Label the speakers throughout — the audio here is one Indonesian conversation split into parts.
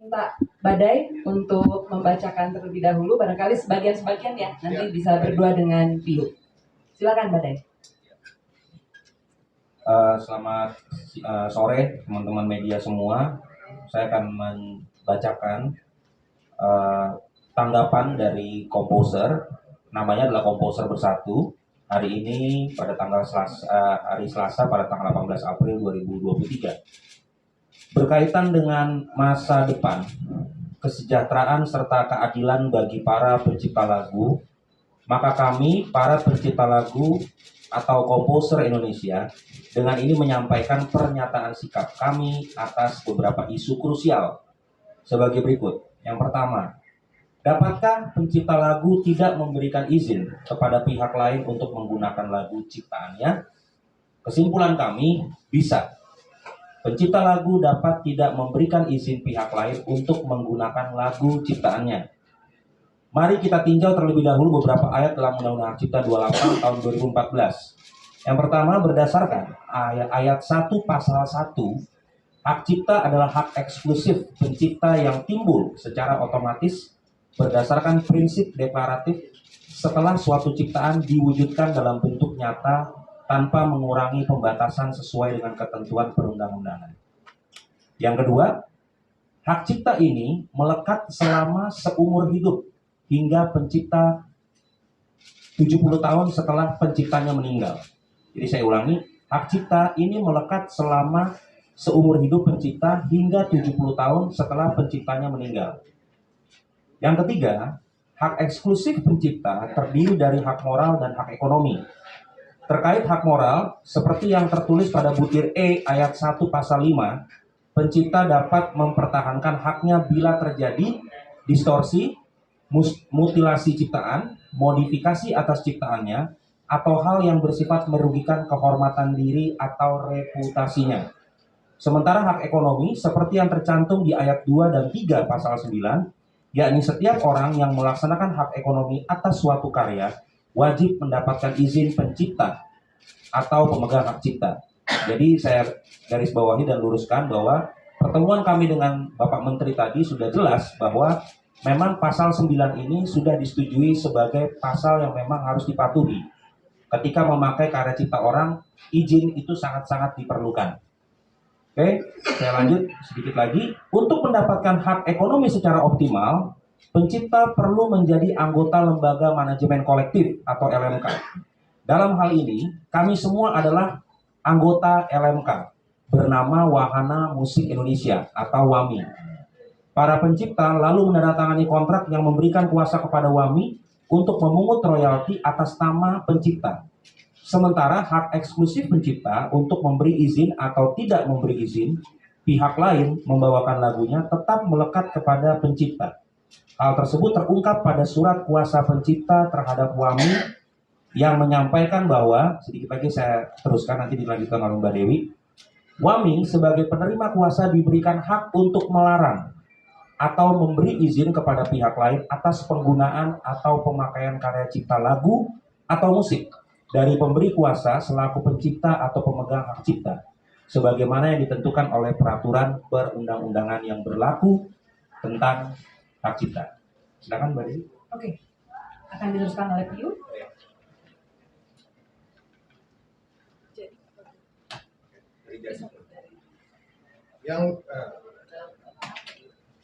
Speaker 1: minta Badai untuk membacakan terlebih dahulu, barangkali sebagian-sebagian ya, nanti bisa berdua dengan Piu. Silakan Badai.
Speaker 2: Selamat sore teman-teman media semua. Saya akan membacakan tanggapan dari komposer, namanya adalah Komposer Bersatu. Hari ini pada hari Selasa pada tanggal 18 April 2023. Berkaitan dengan masa depan, kesejahteraan serta keadilan bagi para pencipta lagu, maka kami para pencipta lagu atau komposer Indonesia dengan ini menyampaikan pernyataan sikap kami atas beberapa isu krusial sebagai berikut. Yang pertama, dapatkah pencipta lagu tidak memberikan izin kepada pihak lain untuk menggunakan lagu ciptaannya? Kesimpulan kami, bisa. Pencipta lagu dapat tidak memberikan izin pihak lain untuk menggunakan lagu ciptaannya. Mari kita tinjau terlebih dahulu beberapa ayat dalam Undang-Undang Hak Cipta 28 tahun 2014. Yang pertama, berdasarkan ayat 1 pasal 1, hak cipta adalah hak eksklusif pencipta yang timbul secara otomatis berdasarkan prinsip deklaratif setelah suatu ciptaan diwujudkan dalam bentuk nyata tanpa mengurangi pembatasan sesuai dengan ketentuan perundang-undangan. Yang kedua, hak cipta ini melekat selama seumur hidup hingga pencipta 70 tahun setelah penciptanya meninggal. Jadi saya ulangi, hak cipta ini melekat selama seumur hidup pencipta hingga 70 tahun setelah penciptanya meninggal. Yang ketiga, hak eksklusif pencipta terdiri dari hak moral dan hak ekonomi. Terkait hak moral, seperti yang tertulis pada butir E ayat 1 pasal 5, pencipta dapat mempertahankan haknya bila terjadi distorsi, mutilasi ciptaan, modifikasi atas ciptaannya, atau hal yang bersifat merugikan kehormatan diri atau reputasinya. Sementara hak ekonomi, seperti yang tercantum di ayat 2 dan 3 pasal 9, yakni setiap orang yang melaksanakan hak ekonomi atas suatu karya, wajib mendapatkan izin pencipta atau pemegang hak cipta. Jadi saya garis bawahi dan luruskan bahwa pertemuan kami dengan Bapak Menteri tadi sudah jelas bahwa memang pasal 9 ini sudah disetujui sebagai pasal yang memang harus dipatuhi. Ketika memakai karya cipta orang, izin itu sangat-sangat diperlukan. Oke, saya lanjut sedikit lagi. Untuk mendapatkan hak ekonomi secara optimal, pencipta perlu menjadi anggota lembaga manajemen kolektif atau LMK. Dalam hal ini, kami semua adalah anggota LMK bernama Wahana Musik Indonesia atau WAMI. Para pencipta lalu menandatangani kontrak yang memberikan kuasa kepada WAMI untuk memungut royalti atas nama pencipta. Sementara hak eksklusif pencipta untuk memberi izin atau tidak memberi izin pihak lain membawakan lagunya tetap melekat kepada pencipta. Hal tersebut terungkap pada surat kuasa pencipta terhadap WAMI yang menyampaikan bahwa, sedikit lagi saya teruskan nanti dilanjutkan oleh Mbak Dewi, WAMI sebagai penerima kuasa diberikan hak untuk melarang atau memberi izin kepada pihak lain atas penggunaan atau pemakaian karya cipta lagu atau musik dari pemberi kuasa selaku pencipta atau pemegang hak cipta, sebagaimana yang ditentukan oleh peraturan perundang-undangan yang berlaku tentang hak cipta. Silakan Mbak Dewi.
Speaker 1: Oke, akan diteruskan oleh Piu.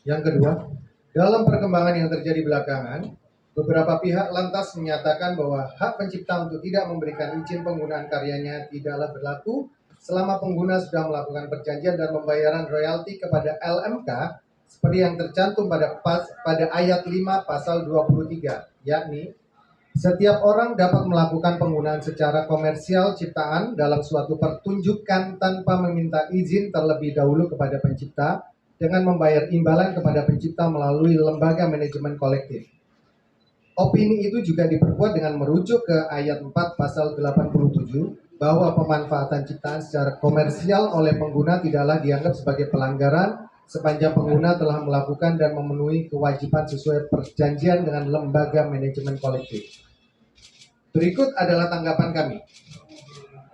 Speaker 3: Yang kedua, dalam perkembangan yang terjadi belakangan, beberapa pihak lantas menyatakan bahwa hak pencipta untuk tidak memberikan izin penggunaan karyanya tidaklah berlaku selama pengguna sudah melakukan perjanjian dan pembayaran royalti kepada LMK seperti yang tercantum pada ayat 5 pasal 23, yakni setiap orang dapat melakukan penggunaan secara komersial ciptaan dalam suatu pertunjukan tanpa meminta izin terlebih dahulu kepada pencipta dengan membayar imbalan kepada pencipta melalui lembaga manajemen kolektif. Opini itu juga diperkuat dengan merujuk ke ayat 4 pasal 87 bahwa pemanfaatan ciptaan secara komersial oleh pengguna tidaklah dianggap sebagai pelanggaran sepanjang pengguna telah melakukan dan memenuhi kewajiban sesuai perjanjian dengan lembaga manajemen kolektif. Berikut adalah tanggapan kami.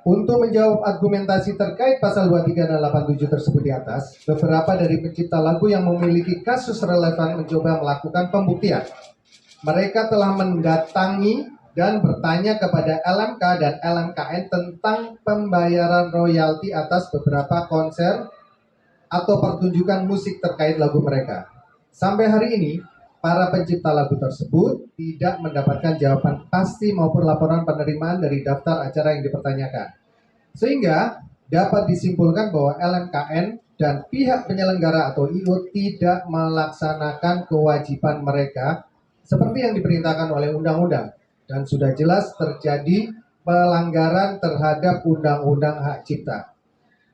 Speaker 3: Untuk menjawab argumentasi terkait pasal 23 dan 87 tersebut di atas, beberapa dari pencipta lagu yang memiliki kasus relevan mencoba melakukan pembuktian. Mereka telah mendatangi dan bertanya kepada LMK dan LMKN tentang pembayaran royalti atas beberapa konser atau pertunjukan musik terkait lagu mereka. Sampai hari ini, para pencipta lagu tersebut tidak mendapatkan jawaban pasti maupun laporan penerimaan dari daftar acara yang dipertanyakan. Sehingga dapat disimpulkan bahwa LMKN dan pihak penyelenggara atau IO tidak melaksanakan kewajiban mereka seperti yang diperintahkan oleh undang-undang, dan sudah jelas terjadi pelanggaran terhadap undang-undang hak cipta.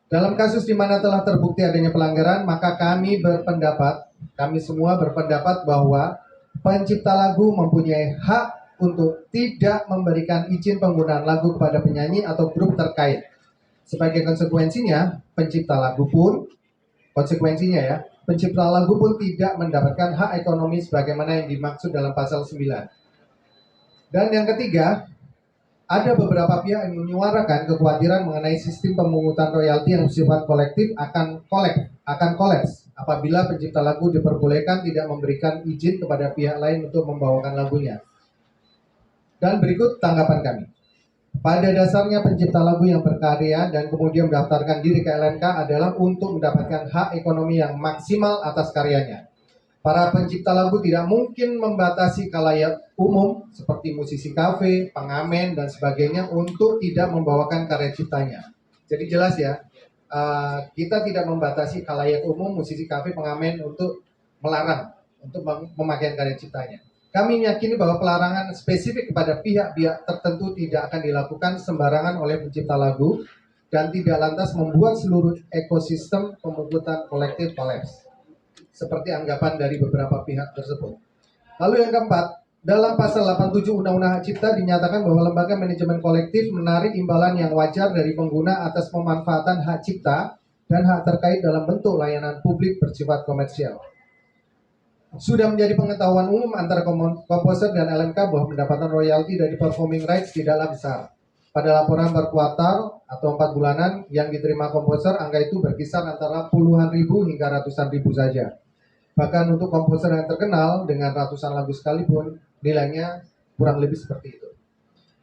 Speaker 3: Dalam kasus di mana telah terbukti adanya pelanggaran, maka kami semua berpendapat bahwa pencipta lagu mempunyai hak untuk tidak memberikan izin penggunaan lagu kepada penyanyi atau grup terkait. Sebagai konsekuensinya, pencipta lagu pun tidak mendapatkan hak ekonomi sebagaimana yang dimaksud dalam pasal 9. Dan yang ketiga, ada beberapa pihak yang menyuarakan kekhawatiran mengenai sistem pemungutan royalti yang bersifat kolektif akan kolaps apabila pencipta lagu diperbolehkan tidak memberikan izin kepada pihak lain untuk membawakan lagunya. Dan berikut tanggapan kami. Pada dasarnya pencipta lagu yang berkarya dan kemudian mendaftarkan diri ke LMK adalah untuk mendapatkan hak ekonomi yang maksimal atas karyanya. Para pencipta lagu tidak mungkin membatasi khalayak umum seperti musisi kafe, pengamen, dan sebagainya untuk tidak membawakan karya ciptanya. Jadi jelas ya, kita tidak membatasi khalayak umum, musisi kafe, pengamen untuk melarang untuk memakai karya ciptanya. Kami meyakini bahwa pelarangan spesifik kepada pihak-pihak tertentu tidak akan dilakukan sembarangan oleh pencipta lagu dan tidak lantas membuat seluruh ekosistem pemungutan kolektif kolaps, seperti anggapan dari beberapa pihak tersebut. Lalu yang keempat, dalam pasal 87 Undang-Undang Hak Cipta dinyatakan bahwa lembaga manajemen kolektif menarik imbalan yang wajar dari pengguna atas pemanfaatan hak cipta dan hak terkait dalam bentuk layanan publik bersifat komersial. Sudah menjadi pengetahuan umum antara komposer dan LMK bahwa pendapatan royalti dari performing rights tidaklah besar. Pada laporan per kuartal atau 4 bulanan yang diterima komposer, angka itu berkisar antara puluhan ribu hingga ratusan ribu saja. Bahkan untuk komposer yang terkenal dengan ratusan lagu sekalipun, nilainya kurang lebih seperti itu.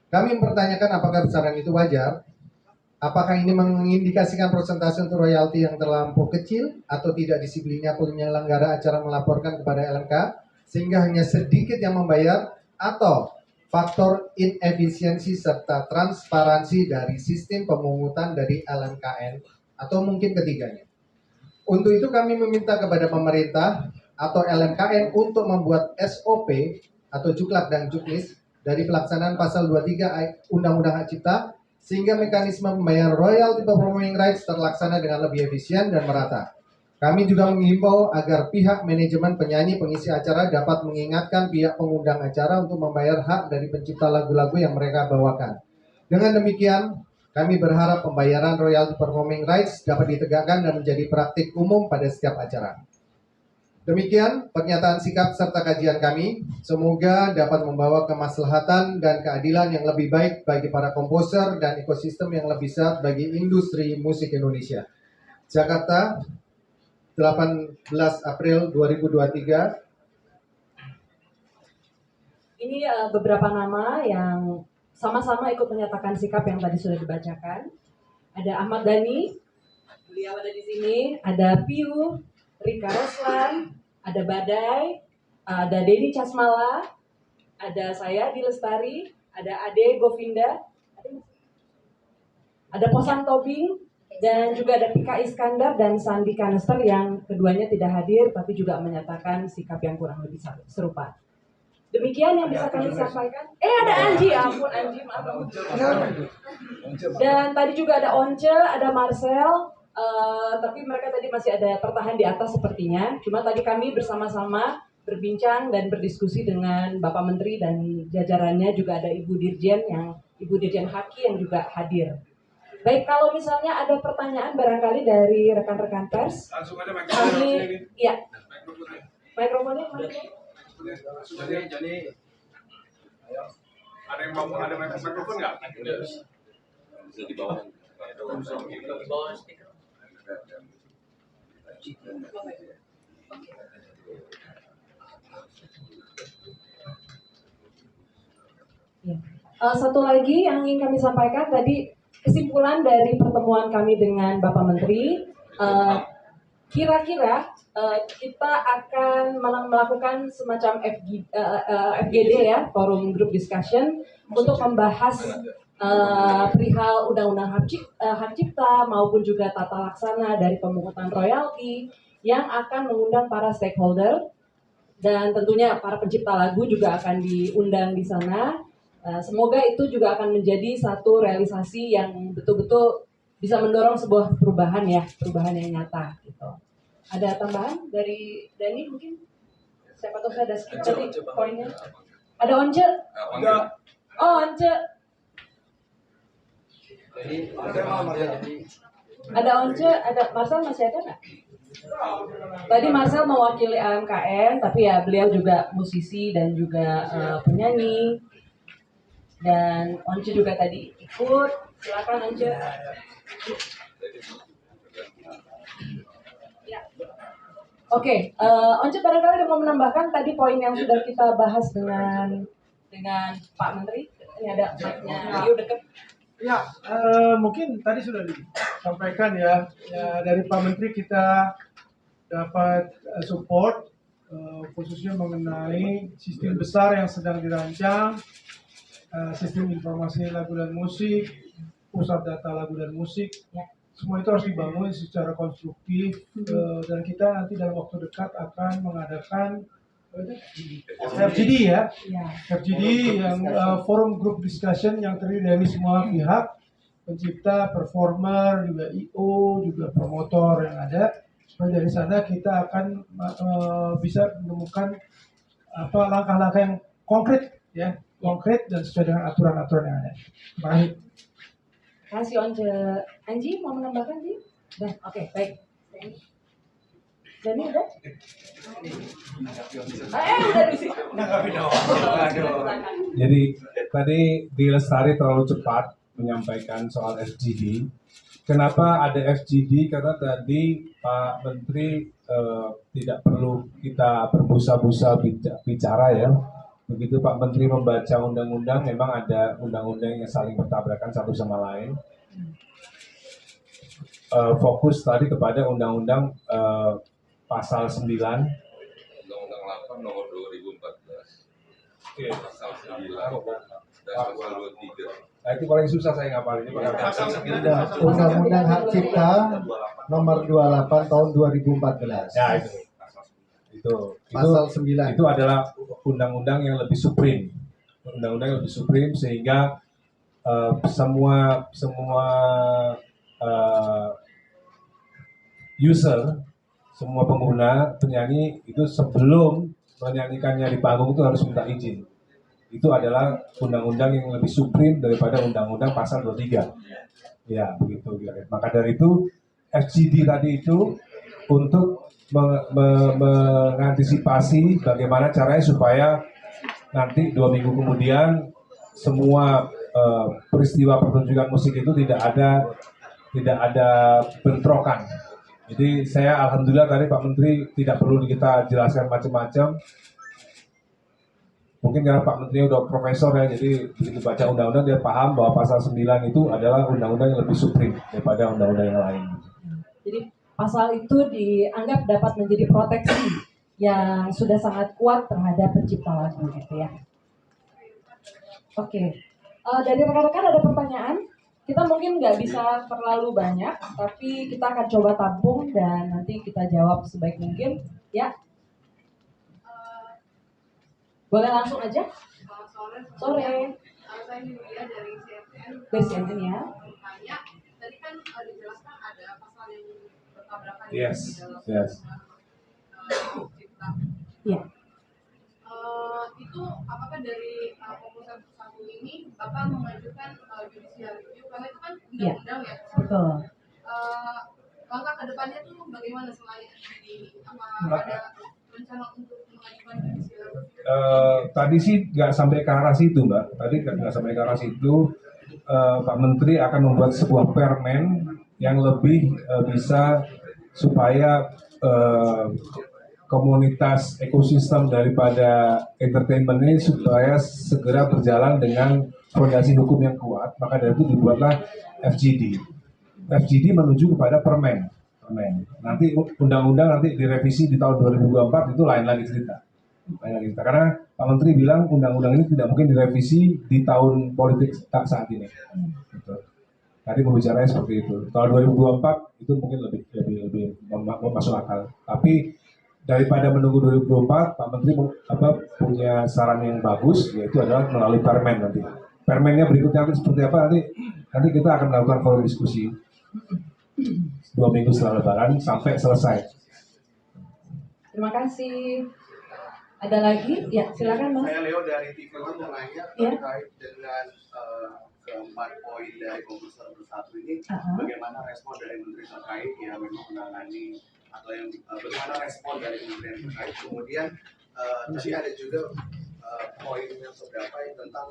Speaker 3: Kami mempertanyakan apakah besaran itu wajar. Apakah ini mengindikasikan persentase untuk royalti yang terlampau kecil atau tidak disiplinnya penyelenggara acara melaporkan kepada LMK sehingga hanya sedikit yang membayar, atau faktor inefisiensi serta transparansi dari sistem pemungutan dari LMKN, atau mungkin ketiganya. Untuk itu kami meminta kepada pemerintah atau LMKN untuk membuat SOP atau juklak dan juknis dari pelaksanaan pasal 23 Undang-Undang Hak Cipta sehingga mekanisme pembayaran royalti performing rights terlaksana dengan lebih efisien dan merata. Kami juga menghimbau agar pihak manajemen penyanyi pengisi acara dapat mengingatkan pihak pengundang acara untuk membayar hak dari pencipta lagu-lagu yang mereka bawakan. Dengan demikian, kami berharap pembayaran royalti performing rights dapat ditegakkan dan menjadi praktik umum pada setiap acara. Demikian pernyataan sikap serta kajian kami. Semoga dapat membawa kemaslahatan dan keadilan yang lebih baik bagi para komposer dan ekosistem yang lebih sehat bagi industri musik Indonesia. Jakarta, 18 April 2023.
Speaker 1: Ini beberapa nama yang sama-sama ikut menyatakan sikap yang tadi sudah dibacakan. Ada Ahmad Dhani, beliau ada di sini. Ada Piu, Rika Roslan, ada Badai, ada Denny Casmala, ada saya Di Lestari, ada Ade Govinda, ada Posan Tobing, dan juga ada Pika Iskandar dan Sandi Kanester yang keduanya tidak hadir tapi juga menyatakan sikap yang kurang lebih serupa. Demikian yang bisa kami sampaikan. Ada Anji, ampun Anji, maaf. Dan tadi juga ada Once, ada Marcel. Tapi mereka tadi masih ada tertahan di atas sepertinya. Cuma tadi kami bersama-sama berbincang dan berdiskusi dengan Bapak Menteri dan jajarannya, juga ada Ibu Dirjen Haki yang juga hadir. Baik, kalau misalnya ada pertanyaan barangkali dari rekan-rekan pers.
Speaker 4: Langsung ada mikrofonnya.
Speaker 1: Iya. Mikrofonnya mana?
Speaker 4: Jadi, ayo. Ada yang mau ada mikrofon nggak?
Speaker 1: Ya. Satu lagi yang ingin kami sampaikan tadi, kesimpulan dari pertemuan kami dengan Bapak Menteri, kira-kira kita akan melakukan semacam FGD ya, Forum Group Discussion, untuk membahas perihal Undang-Undang Hak Cipta maupun juga tata laksana dari pemungutan royalti yang akan mengundang para stakeholder, dan tentunya para pencipta lagu juga akan diundang di sana. Semoga itu juga akan menjadi satu realisasi yang betul-betul bisa mendorong sebuah perubahan ya, perubahan yang nyata gitu. Ada tambahan dari Dani mungkin? Siapa tahu saya ada skip tadi poinnya. Ada Once? Oh, Once. Ada Once, ada Marcel, masih ada nggak? Tadi Marcel mewakili AMKN, tapi ya beliau juga musisi dan juga penyanyi. Dan Once juga tadi ikut. Silakan Once. Ya. Oke, Once barangkali ada mau menambahkan tadi poin yang sudah kita bahas dengan Pak Menteri. Ini ada mic-nya, Rio dekat.
Speaker 4: Ya, mungkin tadi sudah disampaikan ya dari Pak Menteri kita dapat support khususnya mengenai sistem besar yang sedang dirancang, sistem informasi lagu dan musik, pusat data lagu dan musik.
Speaker 1: Ya.
Speaker 4: Semua itu harus dibangun secara konstruktif dan kita nanti dalam waktu dekat akan mengadakan FGD ya, FGD yang forum group discussion yang terdiri dari semua pihak, pencipta, performer, juga IO, juga promotor yang ada. Supaya dari sana kita akan bisa menemukan langkah-langkah yang konkret ya, konkret dan sesuai dengan aturan-aturan yang ada. Baik.
Speaker 1: Terima kasih Once. Anji mau menambahkan Ji? Nah, oke, baik. Dani udah? Udah di sini.
Speaker 5: Jadi tadi di Lestari terlalu cepat menyampaikan soal FGD. Kenapa ada FGD? Karena tadi Pak Menteri tidak perlu kita berbusa-busa bicara ya. Begitu Pak Menteri membaca undang-undang, memang ada undang-undang yang saling bertabrakan satu sama lain. Fokus tadi kepada undang-undang pasal 9.
Speaker 6: Undang-undang 8 nomor 2014. Pasal 9 dan pasal 23.
Speaker 5: Nah, itu paling susah saya ngapalinnya.
Speaker 3: Undang-Undang Hak Cipta nomor 28 tahun 2014.
Speaker 5: Ya, itu
Speaker 3: Pasal 9.
Speaker 5: itu adalah undang-undang yang lebih supreme, undang-undang yang lebih supreme sehingga semua user, semua pengguna, penyanyi itu sebelum menyanyikannya di panggung itu harus minta izin. Itu adalah undang-undang yang lebih supreme daripada undang-undang pasal 23. Ya, begitu. Maka dari itu FGD tadi itu untuk mengantisipasi bagaimana caranya supaya nanti 2 minggu kemudian semua peristiwa pertunjukan musik itu tidak ada bentrokan. Jadi saya alhamdulillah tadi Pak Menteri tidak perlu kita jelaskan macam-macam. Mungkin karena Pak Menteri udah profesor ya, jadi begitu baca undang-undang dia paham bahwa pasal 9 itu adalah undang-undang yang lebih supreme daripada undang-undang yang lain.
Speaker 1: Jadi pasal itu dianggap dapat menjadi proteksi yang sudah sangat kuat terhadap pencipta lagu gitu ya. Oke. Dari rekan-rekan ada pertanyaan? Kita mungkin nggak bisa terlalu banyak, tapi kita akan coba tampung dan nanti kita jawab sebaik mungkin. Ya. Boleh langsung aja? Sore.
Speaker 7: Saya Yulia dari CNN.
Speaker 1: Dari CNN ya.
Speaker 7: Tanya, tadi kan dijelaskan ada pasal yang bertabrakan
Speaker 5: Yes.
Speaker 7: di dalam cipta.
Speaker 1: Iya.
Speaker 7: Itu apakah dari komposer satu ini Bapak mengajukan judicial review karena itu kan undang-undang ya?
Speaker 1: Betul.
Speaker 7: Langkah kedepannya tuh bagaimana selain di ada rencana untuk mengajukan judicial review?
Speaker 5: Tadi sih nggak sampai ke arah situ Mbak. Tadi nggak sampai ke arah situ. Pak Menteri akan membuat sebuah permen yang lebih bisa supaya komunitas ekosistem daripada entertainment ini supaya segera berjalan dengan fondasi hukum yang kuat. Maka dari itu dibuatlah FGD. FGD menuju kepada permen. Nanti undang-undang nanti direvisi di tahun 2024 itu lain lagi cerita. Karena Pak Menteri bilang undang-undang ini tidak mungkin direvisi di tahun politik saat ini. Gitu. Tadi pembicaranya seperti itu. Tahun 2024 itu mungkin lebih masuk akal. Tapi daripada menunggu 2024, Pak Menteri punya saran yang bagus, yaitu adalah melalui permen nanti. Permennya berikutnya nanti seperti apa nanti kita akan melakukan forum diskusi 2 minggu setelah Lebaran sampai selesai.
Speaker 1: Terima kasih. Ada lagi? Ya, silakan Mas.
Speaker 8: Saya Leo dari TV One mau nanya terkait dengan keempat poin dari komposer bersatu ini, bagaimana respon dari menteri terkait yang memang menangani atau yang bagaimana respon dari kementerian terkait. Kemudian tadi ada juga poin yang seberapa yang tentang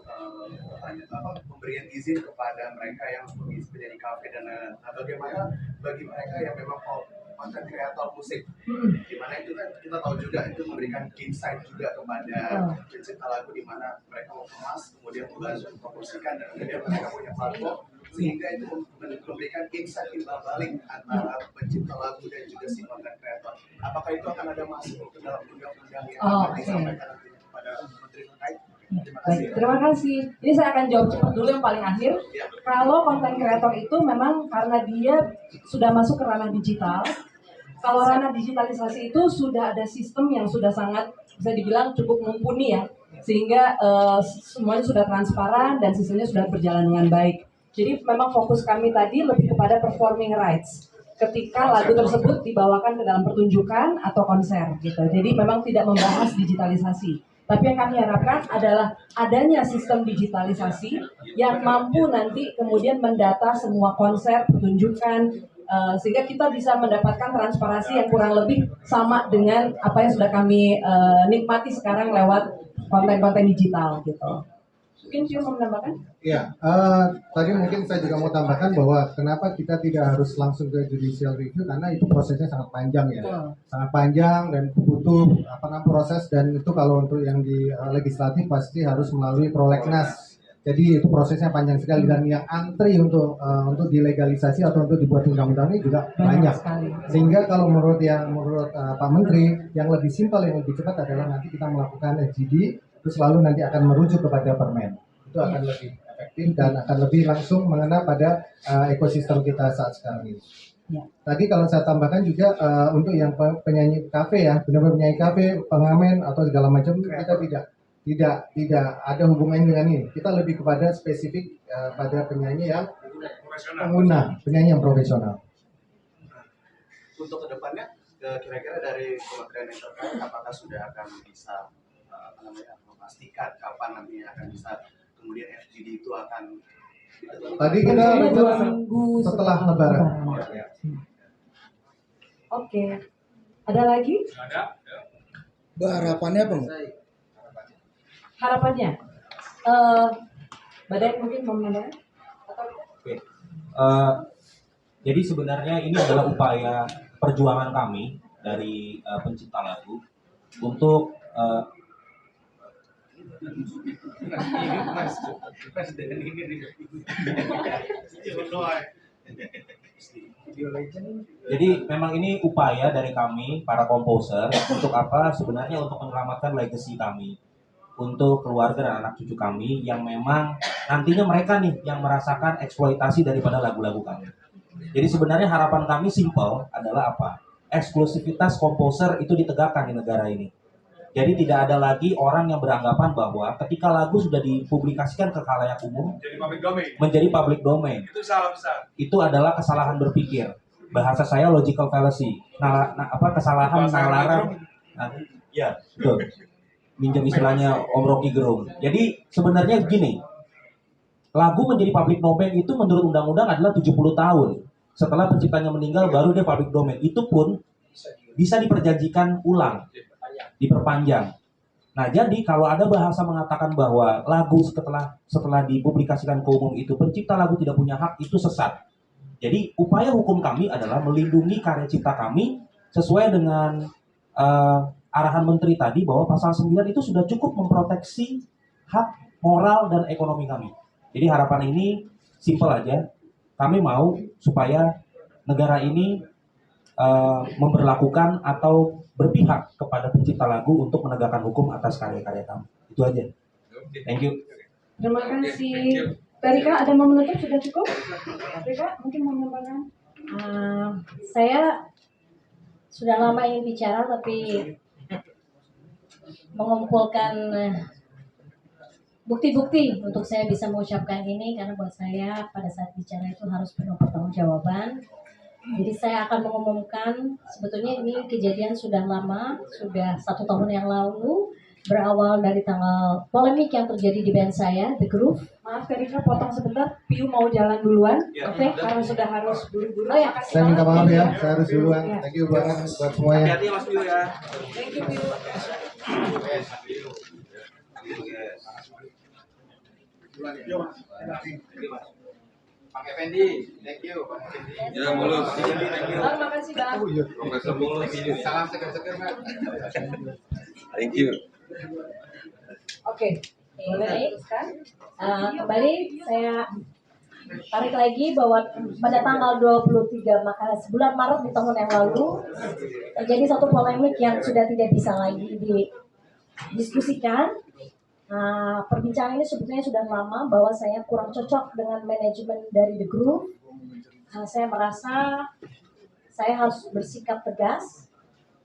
Speaker 8: pemberian izin kepada mereka yang menjadi kafe dan bagaimana bagi mereka yang memang konten kreator musik, dimana itu kan kita tahu juga itu memberikan insight juga kepada pencipta lagu, di mana mereka mau kemas kemudian membantu mempromosikan dan kemudian mereka punya platform sehingga itu memberikan insight timbal balik antara pencipta lagu dan juga si konten kreator. Apakah itu akan ada masuk ke dalam undang-undang yang akan disampaikan nantinya kepada menteri terkait?
Speaker 1: Terima kasih. Ini saya akan jawab cepat dulu yang paling akhir. Kalau konten kreator itu memang karena dia sudah masuk ke ranah digital. Kalau ranah digitalisasi itu sudah ada sistem yang sudah sangat bisa dibilang cukup mumpuni ya, sehingga semuanya sudah transparan dan sistemnya sudah berjalan dengan baik. Jadi memang fokus kami tadi lebih kepada performing rights ketika lagu tersebut dibawakan ke dalam pertunjukan atau konser gitu. Jadi memang tidak membahas digitalisasi. Tapi yang kami harapkan adalah adanya sistem digitalisasi yang mampu nanti kemudian mendata semua konser, pertunjukan, sehingga kita bisa mendapatkan transparansi yang kurang lebih sama dengan apa yang sudah kami nikmati sekarang lewat konten-konten digital gitu. Mungkin Cio mau menambahkan?
Speaker 3: Ya, tadi mungkin saya juga mau tambahkan bahwa kenapa kita tidak harus langsung ke judicial review, karena itu prosesnya sangat panjang ya, sangat panjang dan butuh proses, dan itu kalau untuk yang di legislatif pasti harus melalui prolegnas. Jadi itu prosesnya panjang sekali, dan yang antri untuk dilegalisasi atau untuk dibuat undang-undang ini juga banyak. Sehingga kalau menurut Pak Menteri, yang lebih simpel, yang lebih cepat adalah nanti kita melakukan FGD, terus lalu nanti akan merujuk kepada permen. Itu akan lebih efektif dan akan lebih langsung mengena pada ekosistem kita saat sekarang ini. Tadi kalau saya tambahkan juga untuk yang penyanyi kafe ya, benar-benar penyanyi kafe, pengamen atau segala macam, kita tidak ada hubungannya dengan ini. Kita lebih kepada spesifik pada penyanyi yang pengguna, penyanyi yang profesional.
Speaker 8: Untuk kedepannya, kira-kira dari kementerian yang terkait, apakah sudah akan bisa memastikan kapan nantinya akan bisa kemudian FGD itu akan
Speaker 3: tadi kita setelah Lebaran.
Speaker 1: Oke. Ada lagi?
Speaker 6: Ada.
Speaker 9: Harapannya apa?
Speaker 1: Harapannya? Badai mungkin mau menambahkan?
Speaker 2: Oke. Jadi sebenarnya ini adalah upaya perjuangan kami dari pencipta lagu untuk jadi memang ini upaya dari kami para komposer untuk apa? Sebenarnya untuk menyelamatkan legacy kami, untuk keluarga dan anak cucu kami yang memang nantinya mereka nih yang merasakan eksploitasi daripada lagu-lagu kami. Jadi sebenarnya harapan kami simple adalah apa? Eksklusivitas komposer itu ditegakkan di negara ini. Jadi tidak ada lagi orang yang beranggapan bahwa ketika lagu sudah dipublikasikan ke khalayak umum menjadi public domain.
Speaker 6: Itu salah besar.
Speaker 2: Itu adalah kesalahan berpikir. Bahasa saya logical fallacy. Kesalahan nalar. Ya, betul. Minjem istilahnya Om Rocky Gerung. Jadi sebenarnya begini. Lagu menjadi public domain itu menurut undang-undang adalah 70 tahun. Setelah penciptanya meninggal baru dia public domain. Itu pun bisa diperjanjikan ulang, diperpanjang. Nah, jadi kalau ada bahasa mengatakan bahwa lagu setelah dipublikasikan ke umum itu pencipta lagu tidak punya hak, itu sesat. Jadi upaya hukum kami adalah melindungi karya cipta kami sesuai dengan arahan Menteri tadi bahwa pasal 9 itu sudah cukup memproteksi hak moral dan ekonomi kami. Jadi harapan ini simpel aja. Kami mau supaya negara ini memberlakukan atau berpihak kepada pencipta lagu untuk menegakkan hukum atas karya-karya kami. Itu aja. Thank you.
Speaker 1: Terima kasih. Rika, ada mau menutup? Sudah cukup? Rika, mungkin mau menambahkan?
Speaker 10: Saya sudah lama ingin bicara, tapi mengumpulkan bukti-bukti untuk saya bisa mengucapkan ini, karena buat saya pada saat bicara itu harus penuh pertanggungjawaban. Jadi saya akan mengumumkan, sebetulnya ini kejadian sudah lama, sudah 1 tahun yang lalu, berawal dari tanggal polemik yang terjadi di band saya, The Groove.
Speaker 1: Maaf Rika, potong sebentar. Piu mau jalan duluan.
Speaker 2: Ya.
Speaker 1: Oke, karena sudah harus buru-buru.
Speaker 10: Oh ya.
Speaker 3: Saya minta maaf ya, saya harus duluan. Thank you banget buat semuanya.
Speaker 2: Hati-hati Mas Piu ya.
Speaker 1: Thank you, Piu.
Speaker 8: Bang Effendi, thank you. Bang Effendi.
Speaker 6: Ya, mulus.
Speaker 1: Bang, makasih Bang.
Speaker 6: Profesor mulus.
Speaker 8: Salam seger-seger, Bang.
Speaker 6: Thank you.
Speaker 1: Oke, boleh teruskan.
Speaker 10: Kembali saya tarik lagi bahwa pada tanggal 23 maka bulan Maret di tahun yang lalu terjadi satu polemik yang sudah tidak bisa lagi didiskusikan. Perbincangan ini sebetulnya sudah lama bahwa saya kurang cocok dengan manajemen dari The Groove. Saya merasa saya harus bersikap tegas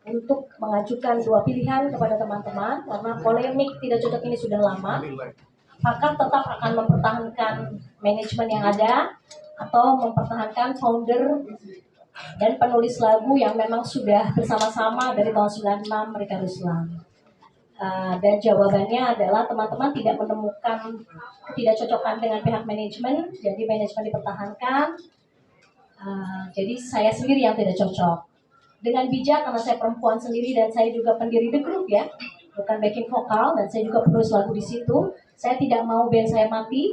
Speaker 10: untuk mengajukan 2 pilihan kepada teman-teman, karena polemik tidak cocok ini sudah lama. Apakah tetap akan mempertahankan manajemen yang ada atau mempertahankan founder dan penulis lagu yang memang sudah bersama-sama dari tahun 96, mereka Ruslan. Dan jawabannya adalah teman-teman tidak menemukan ketidakcocokan dengan pihak manajemen, jadi manajemen dipertahankan. Jadi saya sendiri yang tidak cocok. Dengan bijak, karena saya perempuan sendiri dan saya juga pendiri The Groove ya, bukan backing vokal, dan saya juga penulis lagu di situ. Saya tidak mau band saya mati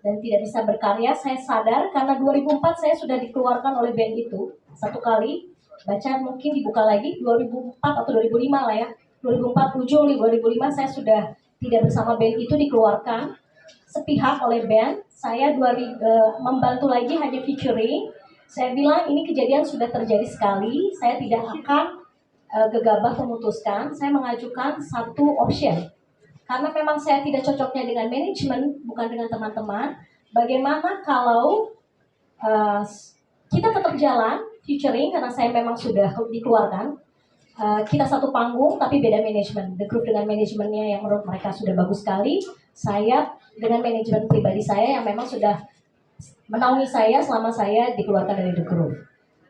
Speaker 10: dan tidak bisa berkarya. Saya sadar karena 2004 saya sudah dikeluarkan oleh band itu 1 kali. Baca mungkin dibuka lagi 2004 atau 2005 lah ya. 2004 ujung 2005 saya sudah tidak bersama band itu, dikeluarkan sepihak oleh band. Saya membantu lagi hanya featuring. Saya bilang ini kejadian sudah terjadi sekali, saya tidak akan gegabah memutuskan. Saya mengajukan 1 option. Karena memang saya tidak cocoknya dengan manajemen, bukan dengan teman-teman. Bagaimana kalau kita tetap jalan featuring, karena saya memang sudah dikeluarkan. Kita 1 panggung tapi beda manajemen. The Groove dengan manajemennya yang menurut mereka sudah bagus sekali. Saya dengan manajemen pribadi saya yang memang sudah menaungi saya selama saya dikeluarkan dari The Groove.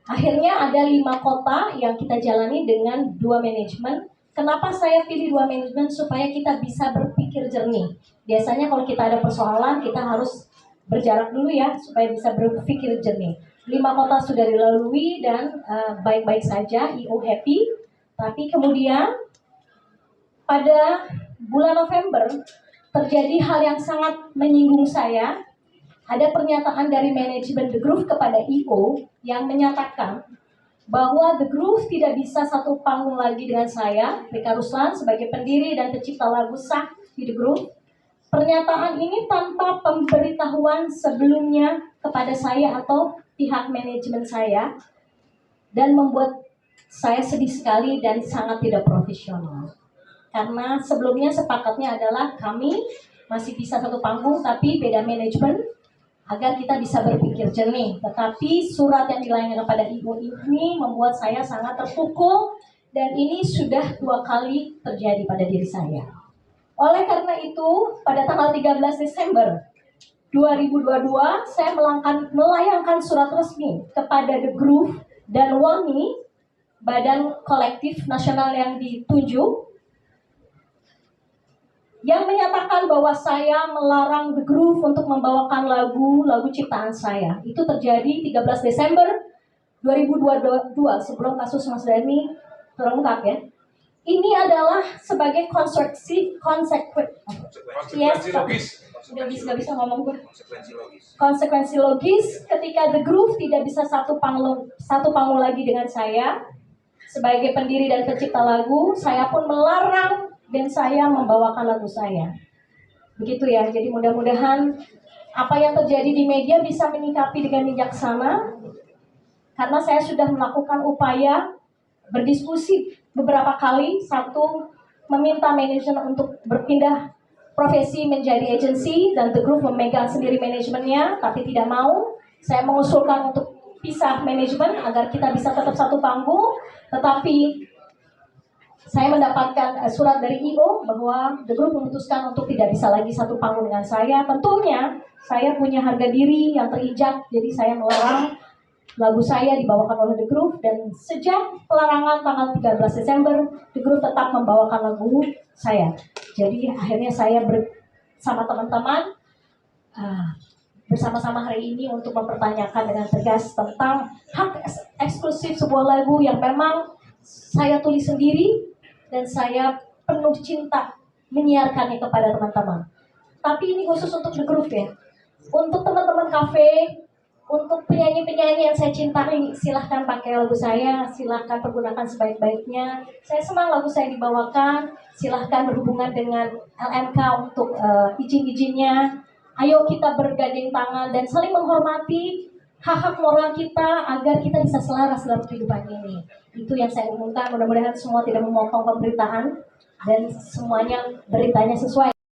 Speaker 10: Akhirnya ada 5 kota yang kita jalani dengan 2 manajemen. Kenapa saya pilih 2 manajemen? Supaya kita bisa berpikir jernih. Biasanya kalau kita ada persoalan, kita harus berjarak dulu ya, supaya bisa berpikir jernih. 5 kota sudah dilalui dan baik-baik saja, IO happy. Tapi kemudian pada bulan November terjadi hal yang sangat menyinggung saya. Ada pernyataan dari manajemen The Groove kepada IO yang menyatakan bahwa The Groove tidak bisa 1 panggung lagi dengan saya, Rika Ruslan, sebagai pendiri dan pencipta lagu sah di The Groove. Pernyataan ini tanpa pemberitahuan sebelumnya kepada saya atau pihak manajemen saya, dan membuat saya sedih sekali dan sangat tidak profesional. Karena sebelumnya sepakatnya adalah kami masih bisa 1 panggung tapi beda manajemen agar kita bisa berpikir jernih. Tetapi surat yang dilayangkan kepada ibu ini membuat saya sangat terpukul, dan ini sudah 2 kali terjadi pada diri saya. Oleh karena itu, pada tanggal 13 Desember 2022, saya melayangkan surat resmi kepada The Groove dan WAMI, Badan Kolektif Nasional yang ditunjuk, yang menyatakan bahwa saya melarang The Groove untuk membawakan lagu ciptaan saya. Itu terjadi 13 Desember 2022, sebelum kasus Mas Dhani terungkap ya. ini adalah sebagai konsekuensi nggak bisa ngomong gue. Konsekuensi logis ketika The Groove tidak bisa satu panggung lagi dengan saya sebagai pendiri dan pencipta lagu, saya pun melarang dan saya membawakan lagu saya. Begitu ya. Jadi mudah-mudahan apa yang terjadi di media bisa menyikapi dengan bijaksana, karena saya sudah melakukan upaya berdiskusi beberapa kali. Satu, meminta manajemen untuk berpindah profesi menjadi agensi dan The Groove memegang sendiri manajemennya, tapi tidak mau. Saya mengusulkan untuk pisah manajemen agar kita bisa tetap satu panggung, tetapi saya mendapatkan surat dari IO bahwa The Groove memutuskan untuk tidak bisa lagi satu panggung dengan saya. Tentunya saya punya harga diri yang terinjak, jadi saya melarang lagu saya dibawakan oleh The Groove, dan sejak pelarangan tanggal 13 Desember, The Groove tetap membawakan lagu saya. Jadi akhirnya saya bersama teman-teman bersama-sama hari ini untuk mempertanyakan dengan tegas tentang hak eksklusif sebuah lagu yang memang saya tulis sendiri dan saya penuh cinta menyiarkannya kepada teman-teman. Tapi ini khusus untuk The Groove ya. Untuk teman-teman kafe, untuk penyanyi-penyanyi yang saya cintai, silahkan pakai lagu saya, silahkan pergunakan sebaik-baiknya. Saya senang lagu saya dibawakan, silahkan berhubungan dengan LMK untuk izin-izinnya. Ayo kita bergandeng tangan dan saling menghormati hak-hak moral kita agar kita bisa selaras dalam kehidupan ini. Itu yang saya umumkan, mudah-mudahan semua tidak memotong pemberitaan dan semuanya beritanya sesuai.